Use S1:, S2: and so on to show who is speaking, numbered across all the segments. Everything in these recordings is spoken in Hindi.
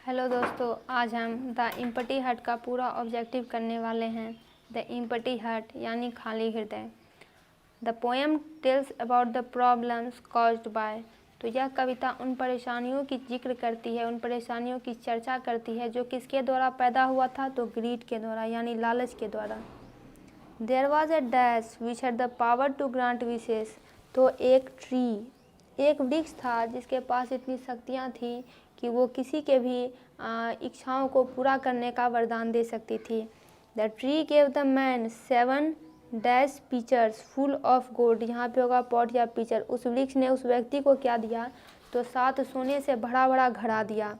S1: हेलो दोस्तों, आज हम द एम्प्टी हार्ट का पूरा ऑब्जेक्टिव करने वाले हैं। द एम्प्टी हार्ट यानी खाली हृदय। The poem tells about the problems caused by. तो यह कविता उन परेशानियों की जिक्र करती है, उन परेशानियों की चर्चा करती है जो किसके द्वारा पैदा हुआ था, तो ग्रीड के द्वारा यानी लालच के द्वारा। There was a dash which had the power to grant विशेष। तो एक वृक्ष था जिसके पास इतनी शक्तियाँ थी कि वो किसी के भी इच्छाओं को पूरा करने का वरदान दे सकती थी। The tree gave the man 7 dash pictures full of gold. यहाँ पे होगा पॉट या पिचर। उस वृक्ष ने उस व्यक्ति को क्या दिया, तो 7 सोने से भरा भरा घड़ा दिया।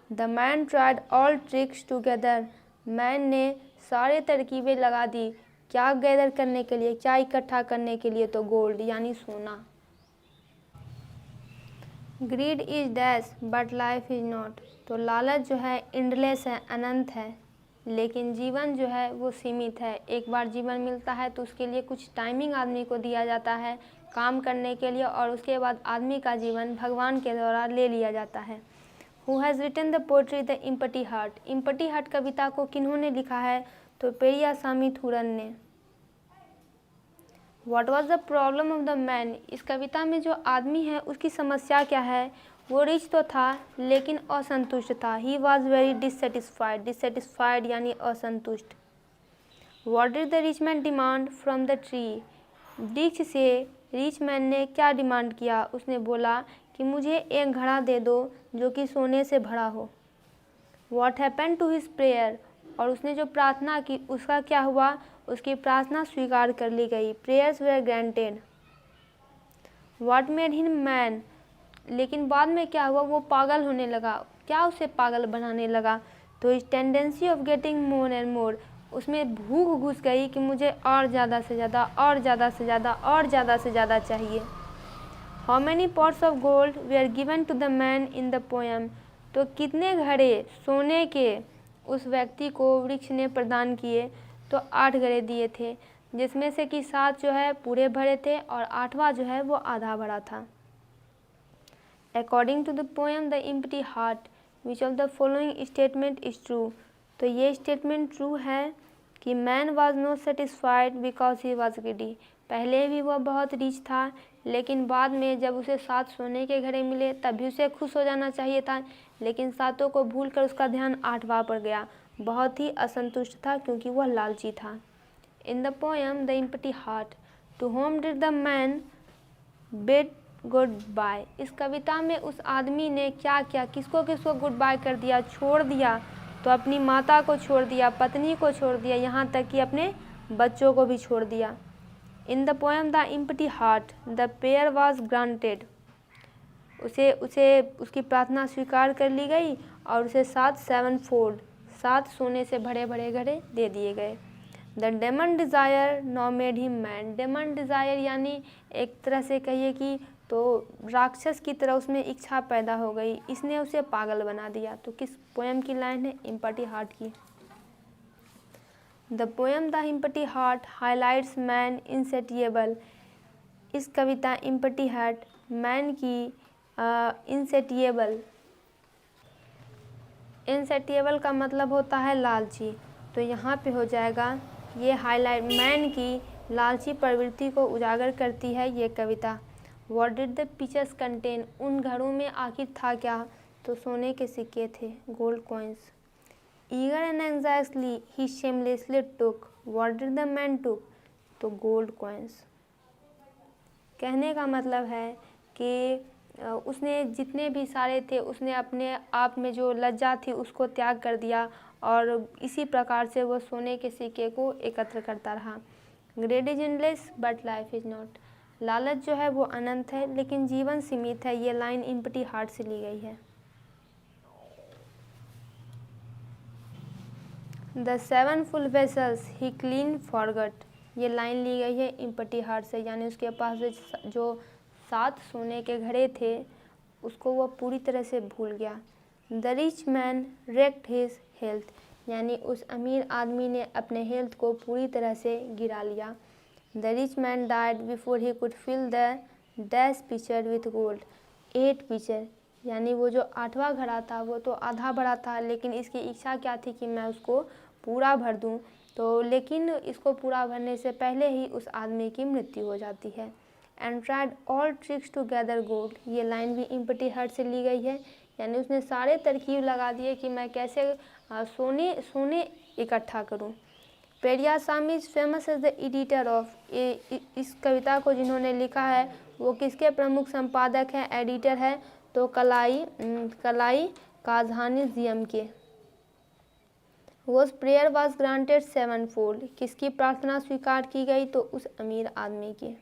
S1: The man tried all tricks together. Man ने सारे तरकीबें लगा दी, क्या गैदर करने के लिए, क्या इकट्ठा करने के लिए, तो गोल्ड यानी सोना। Grid is dash but life is not. तो लालच जो है एंडलेस है, अनंत है, लेकिन जीवन जो है वो सीमित है। एक बार जीवन मिलता है तो उसके लिए कुछ टाइमिंग आदमी को दिया जाता है काम करने के लिए, और उसके बाद आदमी का जीवन भगवान के द्वारा ले लिया जाता है। Who has written the poetry the empty heart. Empty heart कविता को किन्होंने लिखा है, तो पेरियासामी थूरन ने। What was the problem of the man. इस कविता में जो आदमी है उसकी समस्या क्या है। वो रिच तो था लेकिन असंतुष्ट था। He was very dissatisfied. Dissatisfied यानी असंतुष्ट। What did the rich man demand from the tree. वृक्ष से रिच मैन ने क्या डिमांड किया। उसने बोला कि मुझे एक घड़ा दे दो जो कि सोने से भरा हो। What happened to his prayer. और उसने जो प्रार्थना की उसका क्या हुआ, उसकी प्रार्थना स्वीकार कर ली गई। Prayers were granted. What made him man. लेकिन बाद में क्या हुआ, वो पागल होने लगा। क्या उसे पागल बनाने लगा, तो इस tendency of getting more and more. उसमें भूख घुस गई कि मुझे और ज़्यादा से ज़्यादा और ज़्यादा से ज़्यादा और ज़्यादा से ज़्यादा चाहिए। How many pots of gold were given to the man in the poem. तो कितने घड़े सोने के उस व्यक्ति को वृक्ष ने प्रदान किए, तो 8 घड़े दिए थे, जिसमें से कि 7 जो है पूरे भरे थे और 8वां जो है वो आधा भरा था। According to the poem the empty heart which of the following statement is true. तो ये स्टेटमेंट ट्रू है कि man was not satisfied because he was greedy. पहले भी वह बहुत रिच था, लेकिन बाद में जब उसे 7 सोने के घड़े मिले तब भी उसे खुश हो जाना चाहिए था, लेकिन 7 को भूलकर उसका ध्यान 8वां पर गया। बहुत ही असंतुष्ट था क्योंकि वह लालची था। In the poem the empty heart to whom did the man bid goodbye. इस कविता में उस आदमी ने क्या किया, किसको किसको गुड बाय कर दिया, छोड़ दिया। तो अपनी माता को छोड़ दिया, पत्नी को छोड़ दिया, यहाँ तक कि अपने बच्चों को भी छोड़ दिया। इन the poem the empty heart the prayer was granted. उसे उसकी प्रार्थना स्वीकार कर ली गई और उसे 7 सोने से भरे भरे घड़े दे दिए गए। The demon desire now made him man. Demon desire यानी एक तरह से कहिए कि तो राक्षस की तरह उसमें इच्छा पैदा हो गई, इसने उसे पागल बना दिया। तो किस पोएम की लाइन है, एम्प्टी हार्ट की। The poem the empty heart highlights man insatiable. इस कविता एम्प्टी हार्ट मैन की इनसेटिएबल का मतलब होता है लालची। तो यहाँ पे हो जाएगा ये हाईलाइट मैन की लालची प्रवृत्ति को उजागर करती है ये कविता। What did the pictures contain. उन घरों में आखिर था क्या, तो सोने के सिक्के थे, gold coins. Eager and anxiously he shamelessly took. What did the man took, तो गोल्ड कॉइन्स। कहने का मतलब है कि उसने जितने भी सारे थे उसने अपने आप में जो लज्जा थी उसको त्याग कर दिया, और इसी प्रकार से वो सोने के सिक्के को एकत्र करता रहा। Grade is endless but life is not. लालच जो है वो अनंत है लेकिन जीवन सीमित है। ये लाइन एम्प्टी हार्ट से ली गई है। The 7 full vessels he clean forgot. ये लाइन ली गई है एम्प्टी हार्ट से, यानी उसके पास जो 7 सोने के घड़े थे उसको वह पूरी तरह से भूल गया। The rich man wrecked his health. यानी उस अमीर आदमी ने अपने हेल्थ को पूरी तरह से गिरा लिया। The rich man died before he could fill the dash pitcher with gold. 8 pitcher यानी वो जो 8वां घड़ा था वो तो आधा भरा था, लेकिन इसकी इच्छा क्या थी कि मैं उसको पूरा भर दूं। तो लेकिन इसको पूरा भरने से पहले ही उस आदमी की मृत्यु हो जाती है। And tried all tricks to gather gold, ये लाइन भी एम्प्टी हार्ट से ली गई है। यानी उसने सारे तरकीब लगा दिए कि मैं कैसे सोने इकट्ठा करूं। Periyasamy is famous as the editor of, इस कविता को जिन्होंने लिखा है वो किसके प्रमुख संपादक हैं, एडिटर है, तो कलाई काजहानिज़ियम के। Was prayer was granted 7-fold, किसकी प्रार्थना स्वीकार की गई, तो उस अमीर आदमी की।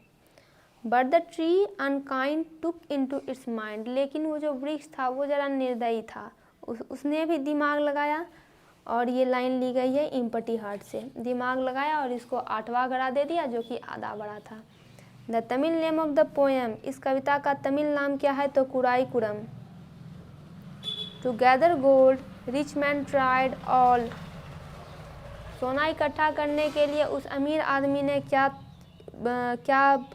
S1: But the tree unkind took into its mind, लेकिन वो जो वृक्ष था वो ज़रा निर्दयी था, उसने भी दिमाग लगाया। और ये लाइन ली गई है एम्प्टी हार्ट से, दिमाग लगाया और इसको 8वां घड़ा दे दिया जो कि आधा बड़ा था। The Tamil name of the poem, इस कविता का तमिल नाम क्या है, तो Kurai Kuram. To gather gold rich man tried all, सोना इकट्ठा करने के लिए उस अमीर आदमी ने क्या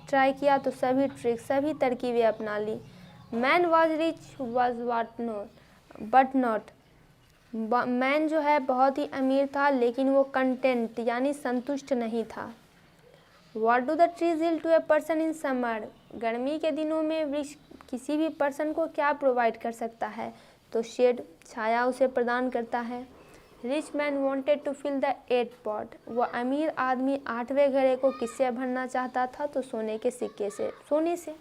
S1: ट्राई किया, तो सभी ट्रिक्स, सभी तरकीबें अपना ली। Man was rich was but not, man जो है बहुत ही अमीर था लेकिन वो कंटेंट यानी संतुष्ट नहीं था। What do the trees tell to a person in summer, गर्मी के दिनों में वृक्ष किसी भी पर्सन को क्या प्रोवाइड कर सकता है, तो शेड, छाया उसे प्रदान करता है। Rich man wanted to fill the 8th pot, वो अमीर आदमी 8वें घड़े को किससे भरना चाहता था, तो सोने के सिक्के से, सोने से।